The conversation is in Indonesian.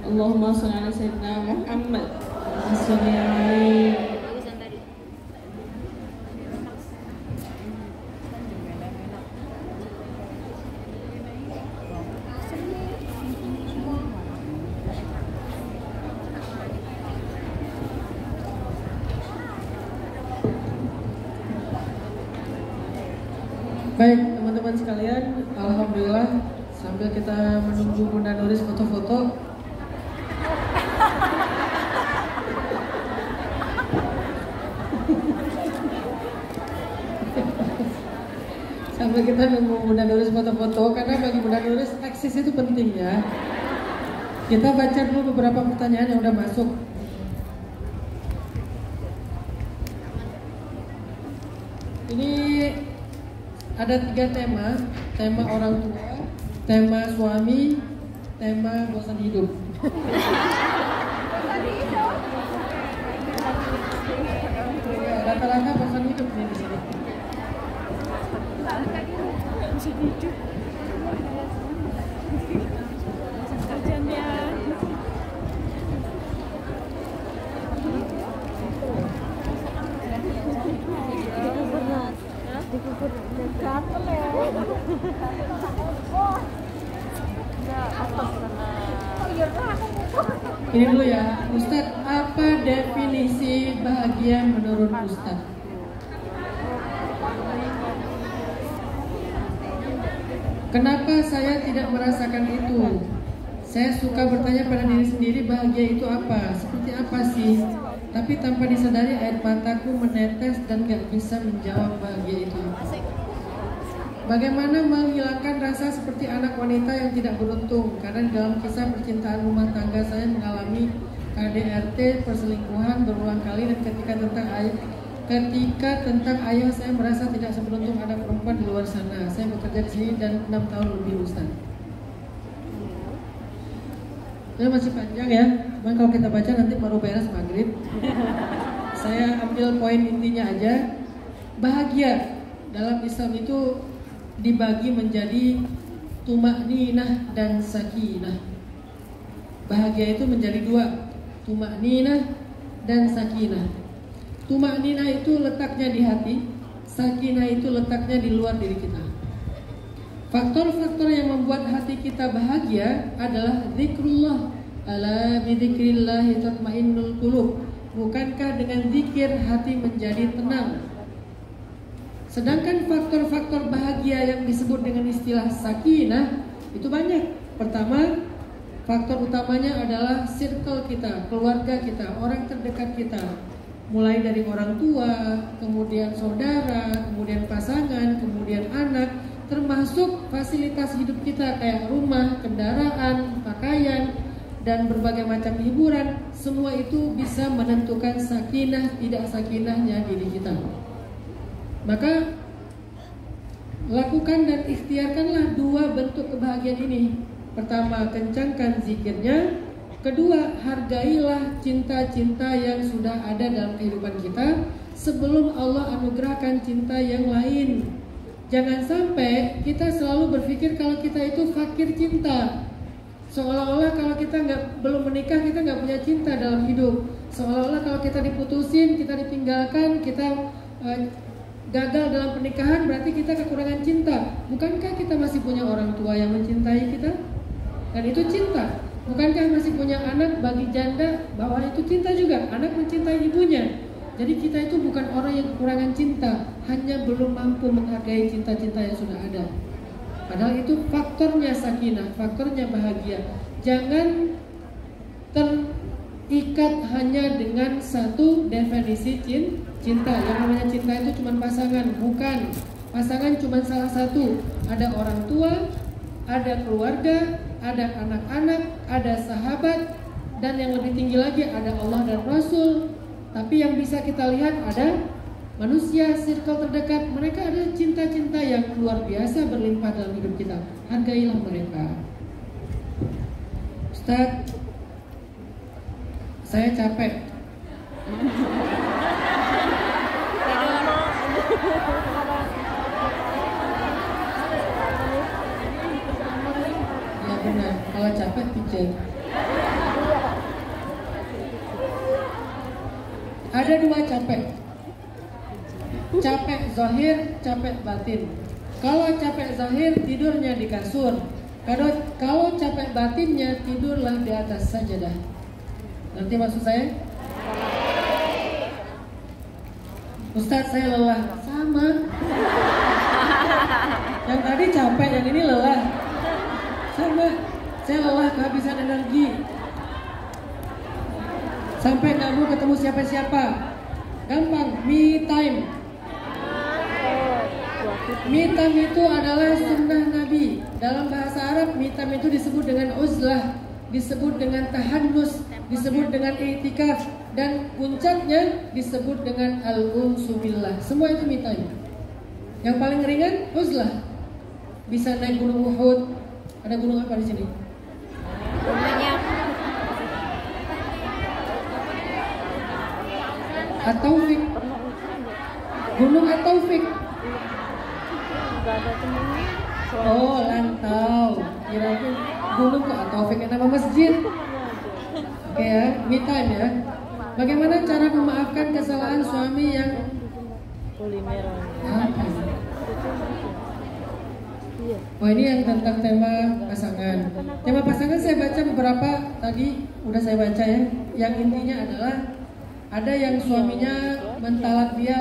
Allahumma sholli ala sayyidina Muhammad. Sholli alaihi. Baik teman-teman sekalian, alhamdulillah sambil kita menunggu Bunda Nuris foto-foto, sambil kita nunggu Bunda Nuris foto-foto, karena bagi Bunda Nuris eksis itu penting ya. Kita baca dulu beberapa pertanyaan yang udah masuk. Ini ada 3 tema, tema orang tua, tema suami, tema bosan hidup. Rata-rata bosan hidup nih di sini. Ini dulu ya, Ustadz, apa definisi bahagia menurut Ustadz? Kenapa saya tidak merasakan itu? Saya suka bertanya pada diri sendiri, bahagia itu apa? Seperti apa sih? Tapi tanpa disadari air mataku menetes dan gak bisa menjawab bahagia itu apa. Bagaimana menghilangkan rasa seperti anak wanita yang tidak beruntung? Karena dalam kisah percintaan rumah tangga saya mengalami KDRT, perselingkuhan berulang kali, dan ketika tentang ayah saya merasa tidak seberuntung anak perempuan di luar sana. Saya bekerja di sini dan 6 tahun lebih, Ustaz. Ini masih panjang ya, cuman kalau kita baca nanti baru beres maghrib. Saya ambil poin intinya aja. Bahagia dalam Islam itu dibagi menjadi tumakninah dan sakinah. Bahagia itu menjadi 2, tumakninah dan sakinah. Tumakninah itu letaknya di hati, sakinah itu letaknya di luar diri kita. Faktor-faktor yang membuat hati kita bahagia adalah zikrullah. Ala bidzikrillah tatmainnul qulub. bukankah dengan zikir hati menjadi tenang? Sedangkan faktor-faktor bahagia yang disebut dengan istilah sakinah itu banyak. Pertama, faktor utamanya adalah circle kita, keluarga kita, orang terdekat kita. Mulai dari orang tua, kemudian saudara, kemudian pasangan, kemudian anak, termasuk fasilitas hidup kita kayak rumah, kendaraan, pakaian, dan berbagai macam hiburan. Semua itu bisa menentukan sakinah tidak sakinahnya diri kita. Maka lakukan dan ikhtiarkanlah dua bentuk kebahagiaan ini. Pertama, kencangkan zikirnya. Kedua, hargailah cinta-cinta yang sudah ada dalam kehidupan kita sebelum Allah anugerahkan cinta yang lain. Jangan sampai kita selalu berpikir kalau kita itu fakir cinta. Seolah-olah kalau kita belum menikah, kita nggak punya cinta dalam hidup. Seolah-olah kalau kita diputusin, kita ditinggalkan, kita gagal dalam pernikahan, berarti kita kekurangan cinta. Bukankah kita masih punya orang tua yang mencintai kita? Dan itu cinta. Bukankah masih punya anak? Bagi janda, bahwa itu cinta juga. Anak mencintai ibunya. Jadi kita itu bukan orang yang kekurangan cinta, hanya belum mampu menghargai cinta-cinta yang sudah ada. Padahal itu faktornya sakinah, faktornya bahagia. Jangan terikat hanya dengan satu definisi cinta. Yang namanya cinta itu cuma pasangan, bukan. Pasangan cuma salah satu. Ada orang tua, ada keluarga, ada anak-anak, ada sahabat, dan yang lebih tinggi lagi ada Allah dan Rasul. Tapi yang bisa kita lihat ada manusia, circle terdekat. Mereka ada cinta-cinta yang luar biasa berlimpah dalam hidup kita. Hargailah mereka. Ustaz, saya capek. Ya benar, kalau capek pijat. Ada dua capek. Capek zahir, capek batin. Kalau capek zahir, tidurnya di kasur. Kalau capek batinnya, tidurlah di atas sajadah. Nanti maksud saya? Ustaz, saya lelah. Sama. Yang tadi capek, yang ini lelah. Sama. Saya lelah, kehabisan energi. Sampai nggak mau ketemu siapa-siapa. Gampang, me time. Me time itu adalah sunnah Nabi. Dalam bahasa Arab, me time itu disebut dengan uzlah, disebut dengan tahannus, disebut dengan i'tikaf, dan puncaknya disebut dengan al-unsu billah. Semua itu me time. Yang paling ringan uzlah. Bisa naik gunung Uhud. Ada gunung apa di sini? At-Taufik. Gunung At-Taufik. Oh, Lantau. Kira-kira gunung ke At-Taufik yang nama masjid. Oke ya, me time ya. Bagaimana cara memaafkan kesalahan suami yang apa? Oh, ini yang tentang tema pasangan. Tema pasangan saya baca beberapa tadi, udah saya baca ya. Yang intinya adalah ada yang suaminya mentalak dia